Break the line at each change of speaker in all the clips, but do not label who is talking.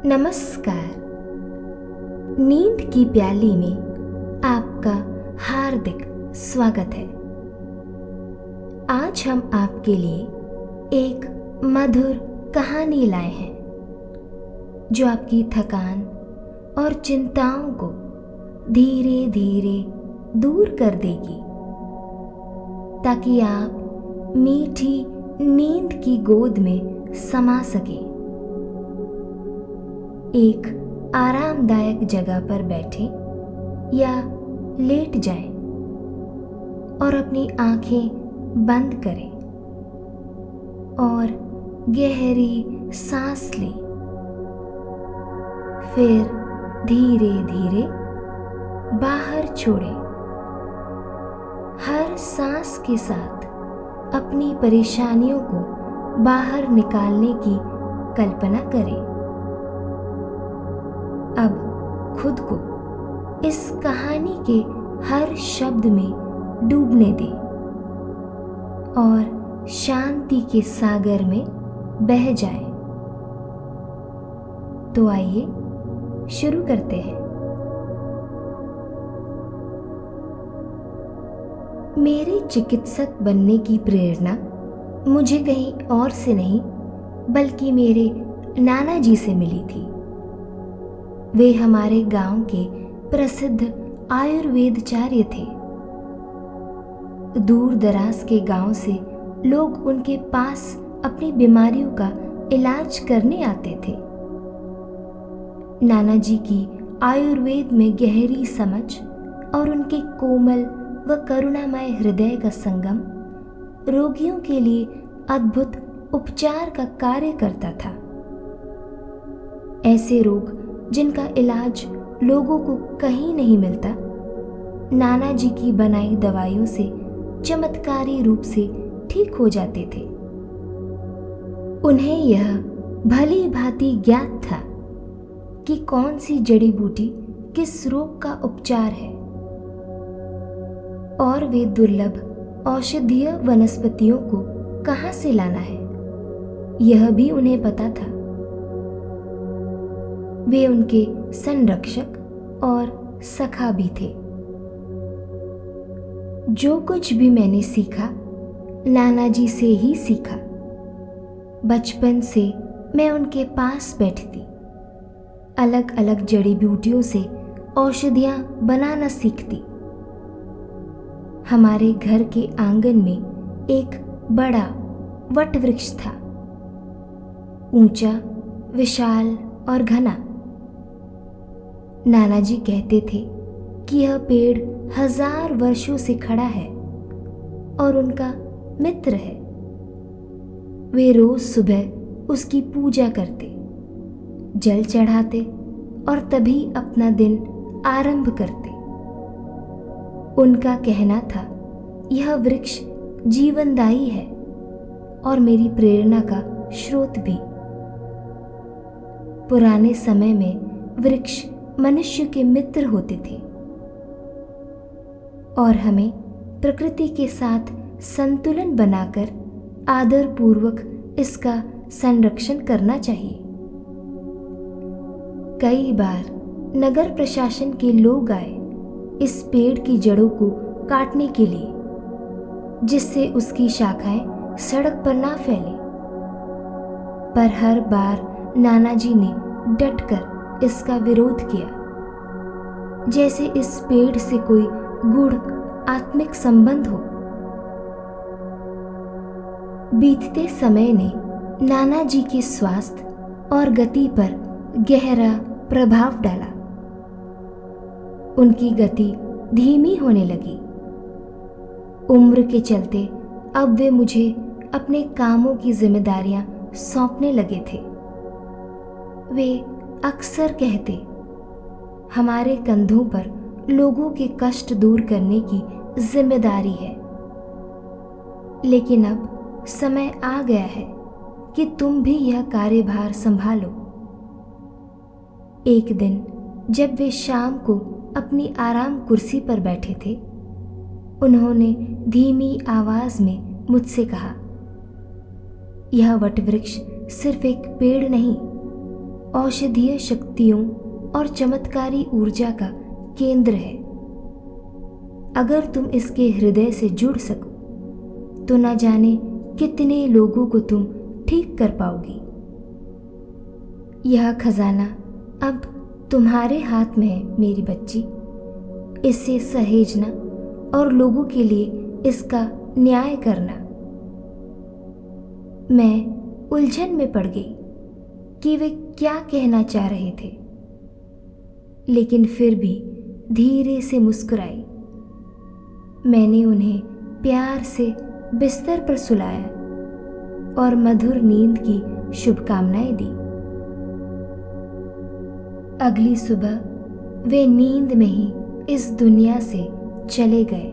नमस्कार। नींद की प्याली में आपका हार्दिक स्वागत है। आज हम आपके लिए एक मधुर कहानी लाए हैं जो आपकी थकान और चिंताओं को धीरे धीरे दूर कर देगी, ताकि आप मीठी नींद की गोद में समा सकें। एक आरामदायक जगह पर बैठें या लेट जाएं और अपनी आंखें बंद करें और गहरी सांस लें। फिर धीरे धीरे बाहर छोड़ें। हर सांस के साथ अपनी परेशानियों को बाहर निकालने की कल्पना करें। अब खुद को इस कहानी के हर शब्द में डूबने दें और शांति के सागर में बह जाएं। तो आइए शुरू करते हैं। मेरे चिकित्सक बनने की प्रेरणा मुझे कहीं और से नहीं बल्कि मेरे नाना जी से मिली थी। वे हमारे गांव के प्रसिद्ध आयुर्वेदचार्य थे। दूर दराज के गांव से लोग उनके पास अपनी बीमारियों का इलाज करने आते थे। नाना जी की आयुर्वेद में गहरी समझ और उनके कोमल व करुणामय हृदय का संगम रोगियों के लिए अद्भुत उपचार का कार्य करता था। ऐसे रोग जिनका इलाज लोगों को कहीं नहीं मिलता, नाना जी की बनाई दवाइयों से चमत्कारी रूप से ठीक हो जाते थे। उन्हें यह भली भांति ज्ञात था कि कौन सी जड़ी बूटी किस रोग का उपचार है और वे दुर्लभ औषधीय वनस्पतियों को कहां से लाना है, यह भी उन्हें पता था। वे उनके संरक्षक और सखा भी थे। जो कुछ भी मैंने सीखा, नाना जी से ही सीखा। बचपन से मैं उनके पास बैठती, अलग अलग जड़ी बूटियों से औषधियां बनाना सीखती। हमारे घर के आंगन में एक बड़ा वट वृक्ष था, ऊंचा, विशाल और घना। नाना जी कहते थे कि यह पेड़ 1000 वर्षों से खड़ा है और उनका मित्र है। वे रोज सुबह उसकी पूजा करते, जल चढ़ाते और तभी अपना दिन आरंभ करते। उनका कहना था, यह वृक्ष जीवनदायी है और मेरी प्रेरणा का स्रोत भी। पुराने समय में वृक्ष मनुष्य के मित्र होते थे और हमें प्रकृति के साथ संतुलन बनाकर आदर पूर्वक इसका संरक्षण करना चाहिए। कई बार नगर प्रशासन के लोग आए इस पेड़ की जड़ों को काटने के लिए, जिससे उसकी शाखाएं सड़क पर ना फैले। पर हर बार नाना जी ने डटकर इसका विरोध किया, जैसे इस पेड़ से कोई गूढ़ आत्मिक संबंध हो। बीतते समय ने नाना जी के स्वास्थ्य और गति पर गहरा प्रभाव डाला। उनकी गति धीमी होने लगी। उम्र के चलते अब वे मुझे अपने कामों की जिम्मेदारियां सौंपने लगे थे। वे अक्सर कहते, हमारे कंधों पर लोगों के कष्ट दूर करने की जिम्मेदारी है, लेकिन अब समय आ गया है कि तुम भी यह कार्यभार संभालो। एक दिन जब वे शाम को अपनी आराम कुर्सी पर बैठे थे, उन्होंने धीमी आवाज में मुझसे कहा, यह वटवृक्ष सिर्फ एक पेड़ नहीं औषधीय शक्तियों और चमत्कारी ऊर्जा का केंद्र है। अगर तुम इसके हृदय से जुड़ सको तो न जाने कितने लोगों को तुम ठीक कर पाओगी। यह खजाना अब तुम्हारे हाथ में है मेरी बच्ची। इसे सहेजना और लोगों के लिए इसका न्याय करना। मैं उलझन में पड़ गई कि वे क्या कहना चाह रहे थे, लेकिन फिर भी धीरे से मुस्कुराई। मैंने उन्हें प्यार से बिस्तर पर सुलाया और मधुर नींद की शुभकामनाएं दी। अगली सुबह वे नींद में ही इस दुनिया से चले गए।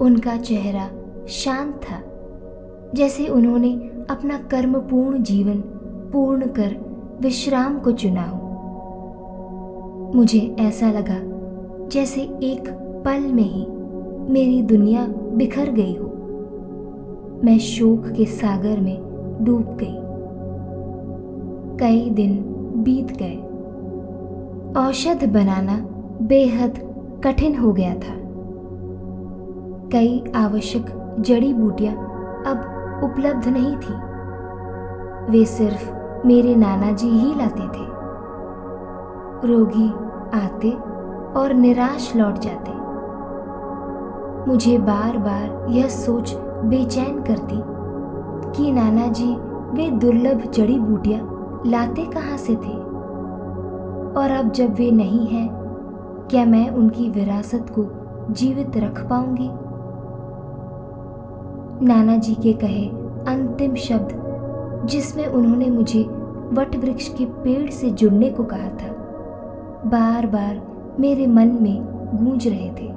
उनका चेहरा शांत था, जैसे उन्होंने अपना कर्मपूर्ण जीवन पूर्ण कर विश्राम को चुना हो। मुझे ऐसा लगा जैसे एक पल में ही मेरी दुनिया बिखर गई हो। मैं शोक के सागर में डूब गई। कई दिन बीत गए। औषध बनाना बेहद कठिन हो गया था। कई आवश्यक जड़ी बूटियां अब उपलब्ध नहीं थी। वे सिर्फ मेरे नाना जी ही लाते थे। रोगी आते और निराश लौट जाते। मुझे बार बार यह सोच बेचैन करती कि नाना जी वे दुर्लभ जड़ी बूटियां लाते कहाँ से थे, और अब जब वे नहीं हैं, क्या मैं उनकी विरासत को जीवित रख पाऊंगी? नाना जी के कहे अंतिम शब्द, जिसमें उन्होंने मुझे वट वृक्ष के पेड़ से जुड़ने को कहा था, बार बार मेरे मन में गूंज रहे थे।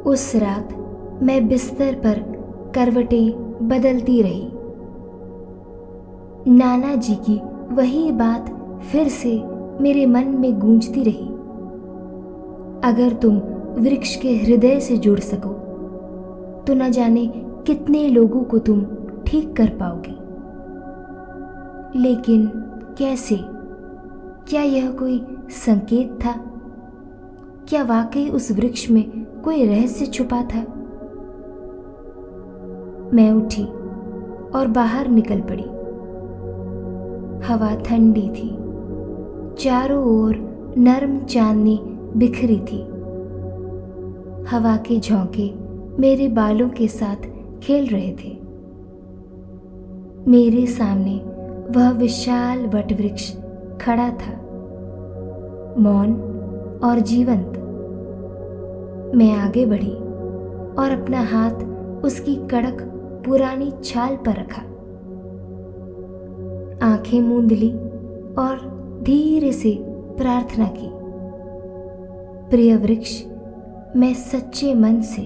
उस रात मैं बिस्तर पर करवटें बदलती रही। नाना जी की वही बात फिर से मेरे मन में गूंजती रही। अगर तुम वृक्ष के हृदय से जुड़ सको तो न जाने कितने लोगों को तुम ठीक कर पाओगी। लेकिन कैसे? क्या यह कोई संकेत था? क्या वाकई उस वृक्ष में कोई रहस्य छुपा था? मैं उठी और बाहर निकल पड़ी। हवा ठंडी थी। चारों ओर नर्म चांदनी बिखरी थी। हवा के झोंके मेरे बालों के साथ खेल रहे थे। मेरे सामने वह विशाल वटवृक्ष खड़ा था, मौन और जीवंत। मैं आगे बढ़ी और अपना हाथ उसकी कड़क पुरानी छाल पर रखा। आंखें मूंद ली और धीरे से प्रार्थना की, प्रिय वृक्ष, मैं सच्चे मन से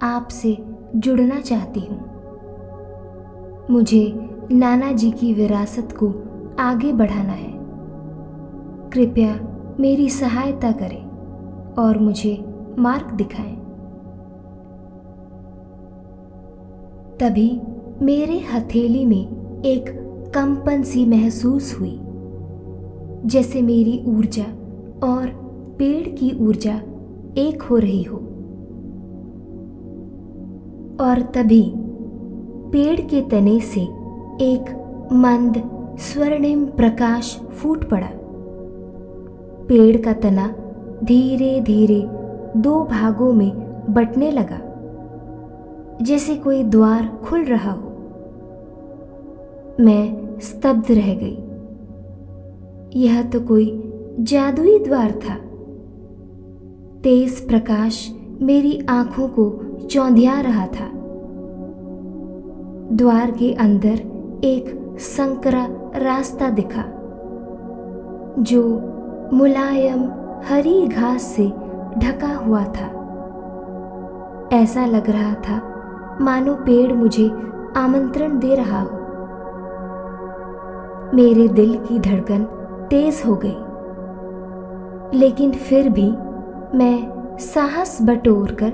आपसे जुड़ना चाहती हूँ। मुझे नाना जी की विरासत को आगे बढ़ाना है। कृपया मेरी सहायता करें और मुझे मार्ग दिखाएं। तभी मेरे हथेली में एक कंपन सी महसूस हुई, जैसे मेरी ऊर्जा और पेड़ की ऊर्जा एक हो रही हो। और तभी पेड़ के तने से एक मंद स्वर्णिम प्रकाश फूट पड़ा। पेड़ का तना धीरे धीरे दो भागों में बंटने लगा, जैसे कोई द्वार खुल रहा हो। मैं स्तब्ध रह गई। यह तो कोई जादुई द्वार था। तेज प्रकाश मेरी आंखों को चौंधिया रहा था। द्वार के अंदर एक संकरा रास्ता दिखा, जो मुलायम हरी घास से ढका हुआ था। ऐसा लग रहा था मानो पेड़ मुझे आमंत्रण दे रहा हो। मेरे दिल की धड़कन तेज हो गई, लेकिन फिर भी मैं साहस बटोरकर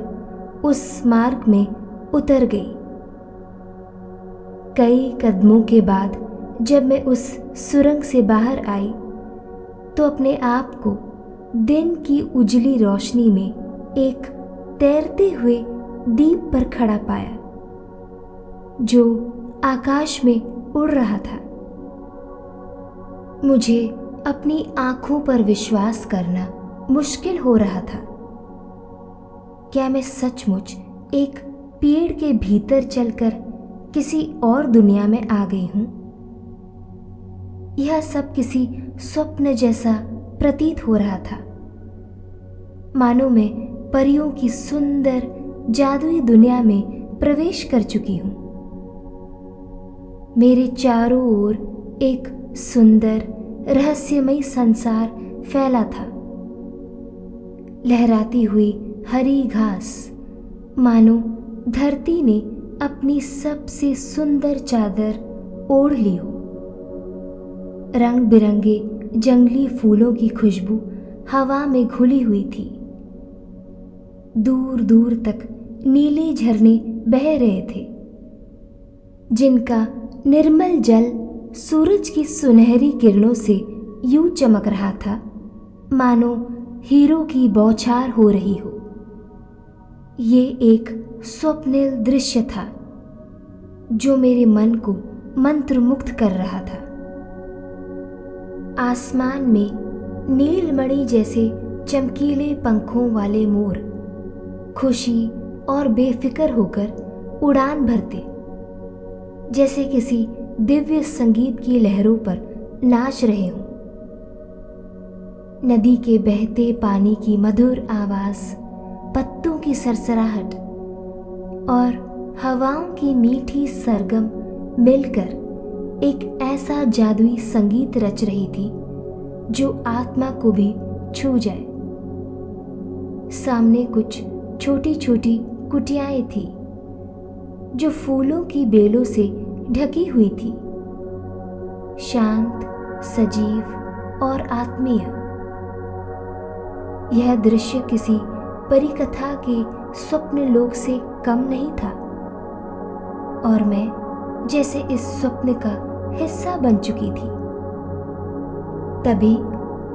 उस मार्ग में उतर गई। कई कदमों के बाद जब मैं उस सुरंग से बाहर आई तो अपने आप को दिन की उजली रोशनी में एक तैरते हुए दीप पर खड़ा पाया जो आकाश में उड़ रहा था। मुझे अपनी आंखों पर विश्वास करना मुश्किल हो रहा था। क्या मैं सचमुच एक पेड़ के भीतर चलकर किसी और दुनिया में आ गई हूं? यह सब किसी स्वप्न जैसा प्रतीत हो रहा था, मानो मैं परियों की सुंदर जादुई दुनिया में प्रवेश कर चुकी हूं। मेरे चारों ओर एक सुंदर रहस्यमयी संसार फैला था। लहराती हुई हरी घास मानो धरती ने अपनी सबसे सुंदर चादर ओढ़ ली हो। रंग बिरंगे जंगली फूलों की खुशबू हवा में घुली हुई थी। दूर दूर तक नीले झरने बह रहे थे जिनका निर्मल जल सूरज की सुनहरी किरणों से यूं चमक रहा था मानो हीरों की बौछार हो रही हो। ये एक स्वप्निल दृश्य था जो मेरे मन को मंत्रमुग्ध कर रहा था। आसमान में नीलमणि जैसे चमकीले पंखों वाले मोर खुशी और बेफिक्र होकर उड़ान भरते, जैसे किसी दिव्य संगीत की लहरों पर नाच रहे हों। नदी के बहते पानी की मधुर आवाज, पत्तों की सरसराहट और हवाओं की मीठी सरगम मिलकर एक ऐसा जादुई संगीत रच रही थी जो आत्मा को भी छू जाए। सामने कुछ छोटी छोटी कुटियाएं थी जो फूलों की बेलों से ढकी हुई थी, शांत, सजीव और आत्मीय। यह दृश्य किसी परिकथा के स्वप्न लोक से कम नहीं था और मैं जैसे इस स्वप्न का हिस्सा बन चुकी थी। तभी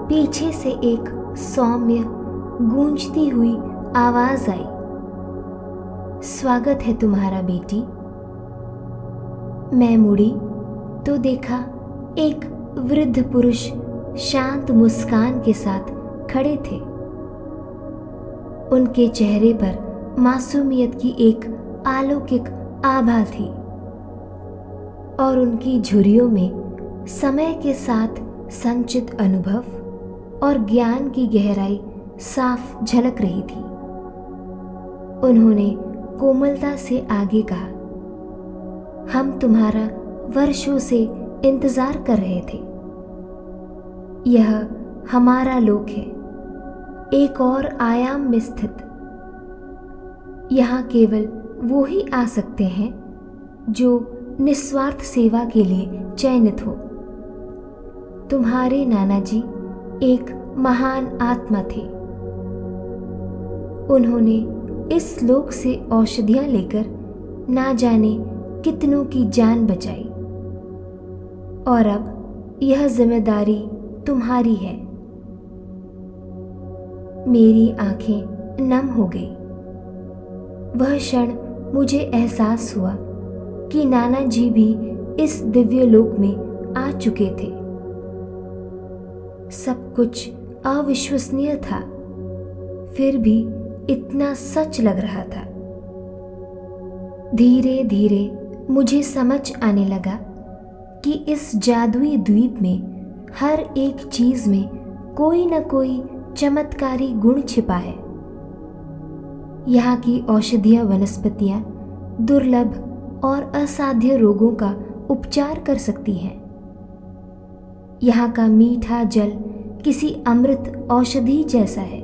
पीछे से एक सौम्य गूंजती हुई आवाज आई, स्वागत है तुम्हारा बेटी। मैं मुड़ी तो देखा एक वृद्ध पुरुष शांत मुस्कान के साथ खड़े थे। उनके चेहरे पर मासूमियत की एक अलौकिक आभा थी और उनकी झुर्रियों में समय के साथ संचित अनुभव और ज्ञान की गहराई साफ झलक रही थी। उन्होंने कोमलता से आगे कहा, हम तुम्हारा वर्षों से इंतजार कर रहे थे। यह हमारा लोक है, एक और आयाम में स्थित। यहाँ केवल वो ही आ सकते हैं जो निस्वार्थ सेवा के लिए चयनित हो। तुम्हारे नाना जी एक महान आत्मा थे। उन्होंने इस लोक से औषधियां लेकर ना जाने कितनों की जान बचाई और अब यह जिम्मेदारी तुम्हारी है। मेरी आंखें नम हो गई। वह क्षण मुझे एहसास हुआ कि नाना जी भी इस दिव्य लोक में आ चुके थे। सब कुछ अविश्वसनीय था, फिर भी इतना सच लग रहा था। धीरे धीरे मुझे समझ आने लगा कि इस जादुई द्वीप में हर एक चीज में कोई न कोई चमत्कारी गुण छिपा है। यहाँ की औषधीय वनस्पतियां दुर्लभ और असाध्य रोगों का उपचार कर सकती हैं। यहाँ का मीठा जल किसी अमृत औषधि जैसा है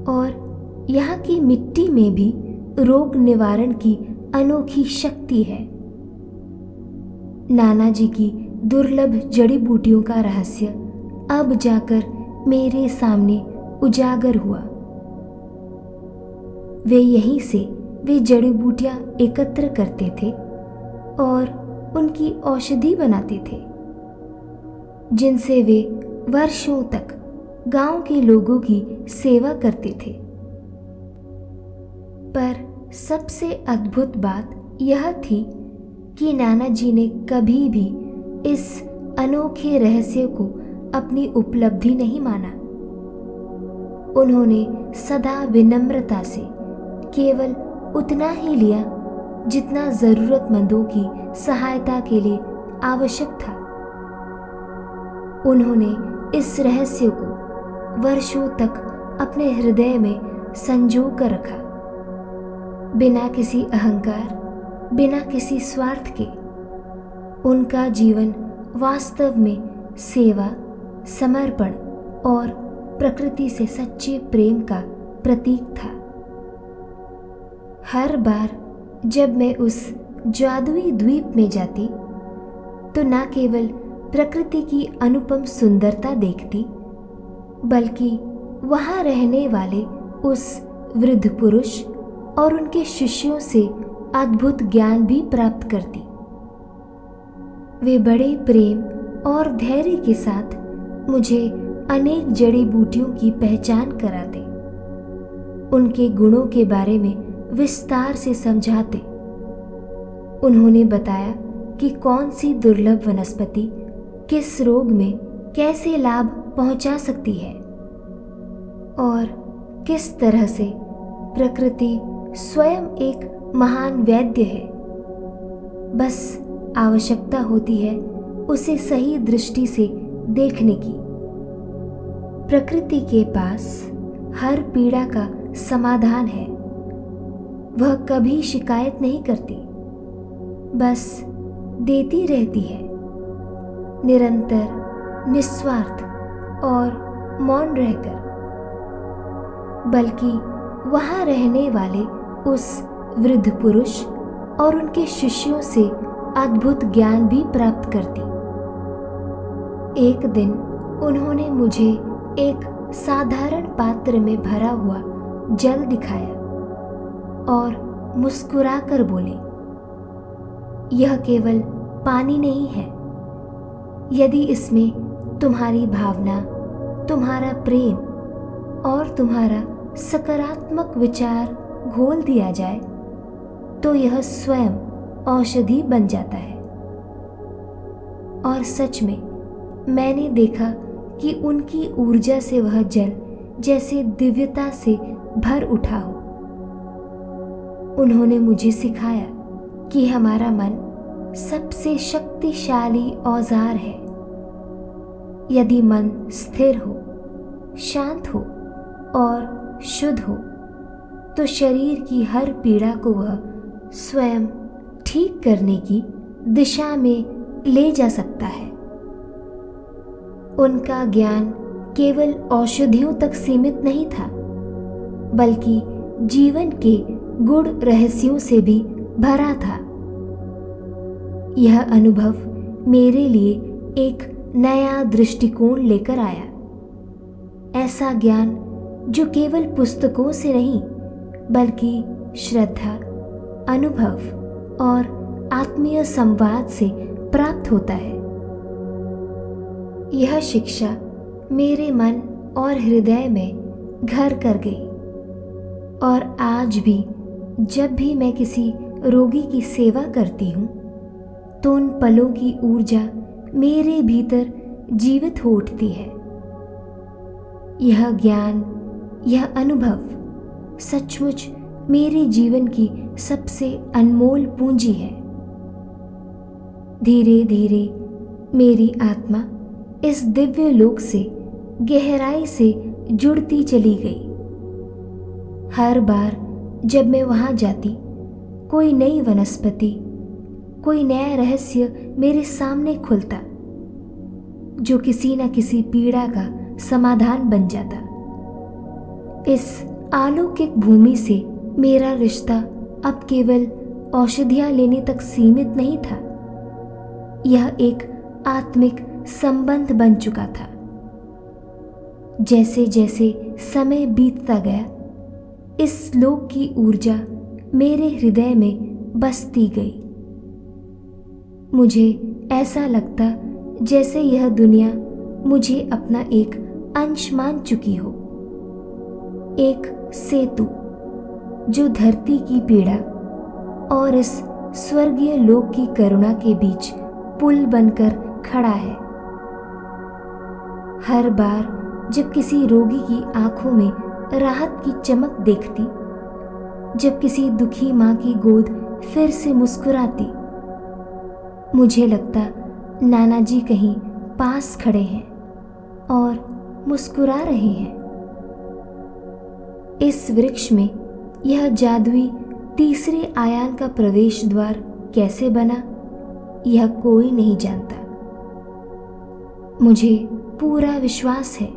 और यहाँ की मिट्टी में भी रोग निवारण की अनोखी शक्ति है। नाना जी की दुर्लभ जड़ी बूटियों का रहस्य अब जाकर मेरे सामने उजागर हुआ। वे यहीं से वे जड़ी बूटियां एकत्र करते थे और उनकी औषधि बनाते थे, जिनसे वे वर्षों तक गांव के लोगों की सेवा करते थे। पर सबसे अद्भुत बात यह थी कि नाना जी ने कभी भी इस अनोखे रहस्य को अपनी उपलब्धि नहीं माना। उन्होंने सदा विनम्रता से केवल उतना ही लिया जितना जरूरतमंदों की सहायता के लिए आवश्यक था। उन्होंने इस रहस्य को वर्षों तक अपने हृदय में संजो कर रखा, बिना किसी अहंकार, बिना किसी स्वार्थ के। उनका जीवन वास्तव में सेवा, समर्पण और प्रकृति से सच्चे प्रेम का प्रतीक था। हर बार जब मैं उस जादुई द्वीप में जाती तो न केवल प्रकृति की अनुपम सुंदरता देखती, बल्कि वहाँ रहने वाले उस वृद्ध पुरुष और उनके शिष्यों से अद्भुत ज्ञान भी प्राप्त करती। वे बड़े प्रेम और धैर्य के साथ मुझे अनेक जड़ी बूटियों की पहचान कराते, उनके गुणों के बारे में विस्तार से समझाते। उन्होंने बताया कि कौन सी दुर्लभ वनस्पति किस रोग में कैसे लाभ पहुंचा सकती है और किस तरह से प्रकृति स्वयं एक महान वैद्य है। बस आवश्यकता होती है उसे सही दृष्टि से देखने की। प्रकृति के पास हर पीड़ा का समाधान है। वह कभी शिकायत नहीं करती, बस देती रहती है, निरंतर, निस्वार्थ और मौन रहकर। बल्कि वहाँ रहने वाले उस वृद्ध पुरुष और उनके शिष्यों से अद्भुत ज्ञान भी प्राप्त करती। एक दिन उन्होंने मुझे एक साधारण पात्र में भरा हुआ जल दिखाया और मुस्कुराकर बोले, यह केवल पानी नहीं है। यदि इसमें तुम्हारी भावना, तुम्हारा प्रेम और तुम्हारा सकारात्मक विचार घोल दिया जाए तो यह स्वयं औषधि बन जाता है। और सच में मैंने देखा कि उनकी ऊर्जा से वह जल जैसे दिव्यता से भर उठा हो। उन्होंने मुझे सिखाया कि हमारा मन सबसे शक्तिशाली औजार है। यदि मन स्थिर हो, शांत हो और शुद्ध हो तो शरीर की हर पीड़ा को वह स्वयं ठीक करने की दिशा में ले जा सकता है। उनका ज्ञान केवल औषधियों तक सीमित नहीं था, बल्कि जीवन के गूढ़ रहस्यों से भी भरा था। यह अनुभव मेरे लिए एक नया दृष्टिकोण लेकर आया। ऐसा ज्ञान जो केवल पुस्तकों से नहीं, बल्कि श्रद्धा, अनुभव और आत्मीय संवाद से प्राप्त होता है। यह शिक्षा मेरे मन और हृदय में घर कर गई और आज भी जब भी मैं किसी रोगी की सेवा करती हूँ तो उन पलों की ऊर्जा मेरे भीतर जीवित हो उठती है। यह ज्ञान, यह अनुभव सचमुच मेरे जीवन की सबसे अनमोल पूंजी है। धीरे धीरे मेरी आत्मा इस दिव्य लोक से गहराई से जुड़ती चली गई। हर बार जब मैं वहां जाती, कोई नई वनस्पति, कोई नया रहस्य मेरे सामने खुलता, जो किसी न किसी पीड़ा का समाधान बन जाता। इस अलौकिक भूमि से मेरा रिश्ता अब केवल औषधियां लेने तक सीमित नहीं था। यह एक आत्मिक संबंध बन चुका था। जैसे जैसे समय बीतता गया, इस लोक की ऊर्जा मेरे हृदय में बसती गई। मुझे ऐसा लगता जैसे यह दुनिया मुझे अपना एक अंश मान चुकी हो, एक सेतु जो धरती की पीड़ा और इस स्वर्गीय लोक की करुणा के बीच पुल बनकर खड़ा है। हर बार जब किसी रोगी की आंखों में राहत की चमक देखती, जब किसी दुखी माँ की गोद फिर से मुस्कुराती, मुझे लगता नाना जी कहीं पास खड़े हैं और मुस्कुरा रहे हैं। इस वृक्ष में यह जादुई तीसरे आयान का प्रवेश द्वार कैसे बना, यह कोई नहीं जानता। मुझे पूरा विश्वास है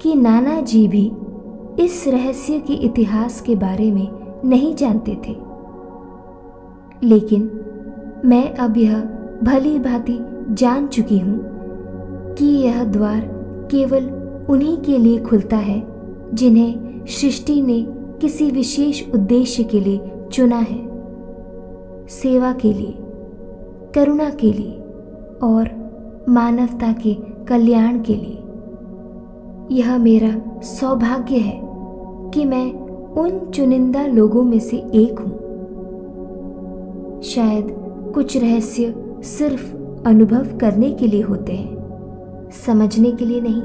कि नाना जी भी इस रहस्य के इतिहास के बारे में नहीं जानते थे, लेकिन मैं अब यह भली भांति जान चुकी हूँ कि यह द्वार केवल उन्हीं के लिए खुलता है जिन्हें सृष्टि ने किसी विशेष उद्देश्य के लिए चुना है, सेवा के लिए, करुणा के लिए और मानवता के कल्याण के लिए। यह मेरा सौभाग्य है कि मैं उन चुनिंदा लोगों में से एक हूँ। शायद कुछ रहस्य सिर्फ अनुभव करने के लिए होते हैं, समझने के लिए नहीं।